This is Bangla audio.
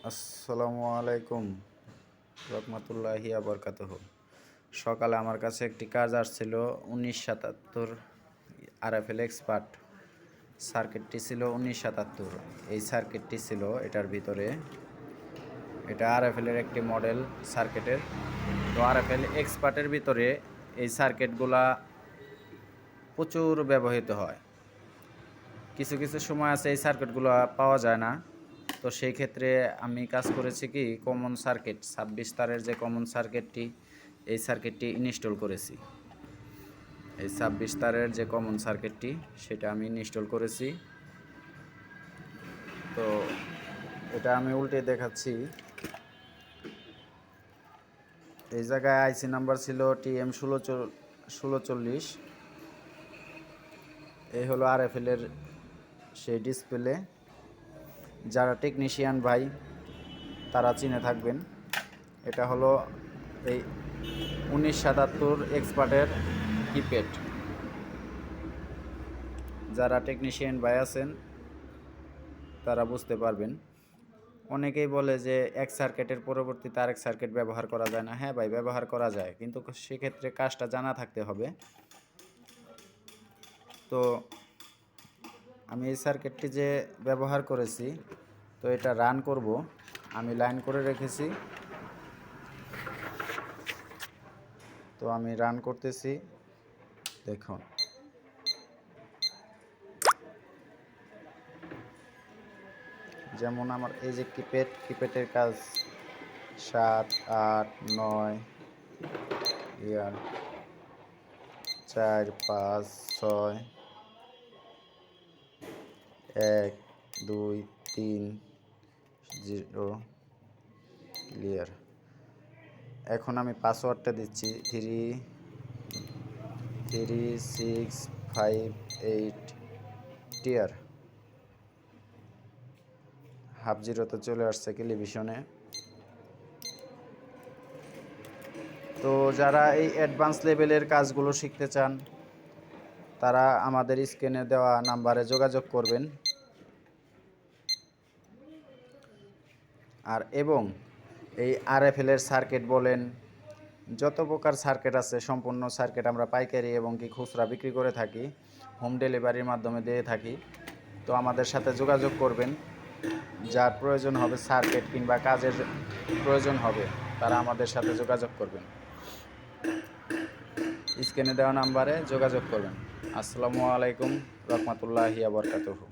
আসসালামু আলাইকুম রহমতুল্লাহি আবরকাতুহ। সকালে আমার কাছে একটি কাজ আসছিল 1977 আরএফএল এক্সপার্ট। সার্কিটটি ছিল 1977। এই সার্কিটটি ছিল এটার ভিতরে, এটা আরএফএলের একটি মডেল সার্কিটের। তো আরএফএল এক্সপার্টের ভিতরে এই সার্কিটগুলা প্রচুর ব্যবহৃত হয়। কিছু কিছু সময় আছে এই সার্কিটগুলো পাওয়া যায় না। তো সেই ক্ষেত্রে আমি কাজ করেছি কি, কমন সার্কিট 26 তারের যে কমন সার্কিটটি, এই সার্কিটটি ইনস্টল করেছি। এই 26 তারের যে কমন সার্কিটটি সেটা আমি ইনস্টল করেছি। তো এটা আমি উল্টে দেখাচ্ছি। এই জায়গায় আইসি নাম্বার ছিল TM 1640। এই হলো আরএফএলের সেই ডিসপ্লে। যারা টেকনিশিয়ান ভাই তারা চিনে থাকবেন। এটা হলো এই 1977 এক্সপার্টের কিপ্যাড। যারা টেকনিশিয়ান ভাই আছেন তারা বুঝতে পারবেন। অনেকেই বলে যে এক সার্কিটের পরবর্তীতে আরেক সার্কিট ব্যবহার করা যায় না। হ্যাঁ ভাই, ব্যবহার করা যায়, কিন্তু সেক্ষেত্রে কাজটা জানা থাকতে হবে। তো আমি এই সার্কিটটি যে ব্যবহার করেছি, তো এটা রান করব, আমি লাইন করে রেখেছি। তো আমি রান করতেছি, দেখুন। যেমন আমার এই যে কিপ্যাডের কাজ 7, 8, 9, 4, 5, 6, 1, 2, 3, 0 ক্লিয়ার। এখন আমি পাসওয়ার্ডটা দিচ্ছি 33658 টিয়ার। হাফ জিরোতে চলে আসছে টেলিভিশনে। তো যারা এই অ্যাডভান্স লেভেলের কাজগুলো শিখতে চান তারা আমাদের স্ক্রিনে দেওয়া নাম্বারে যোগাযোগ করবেন। এবং এই আরএফএলের সার্কিট বলেন, যত প্রকার সার্কিট আছে সম্পূর্ণ সার্কিট আমরা পাইকারি এবং কি খুচরা বিক্রি করে থাকি, হোম ডেলিভারির মাধ্যমে দিয়ে থাকি। তো আমাদের সাথে যোগাযোগ করবেন। যার প্রয়োজন হবে, সার্কিট কিংবা কাজের প্রয়োজন হবে, তারা আমাদের সাথে যোগাযোগ করবেন। স্ক্রিনে দেওয়া নাম্বারে যোগাযোগ করবেন। আসসালামু আলাইকুম রহমতুল্লাহি ওয়া বারাকাতুহু।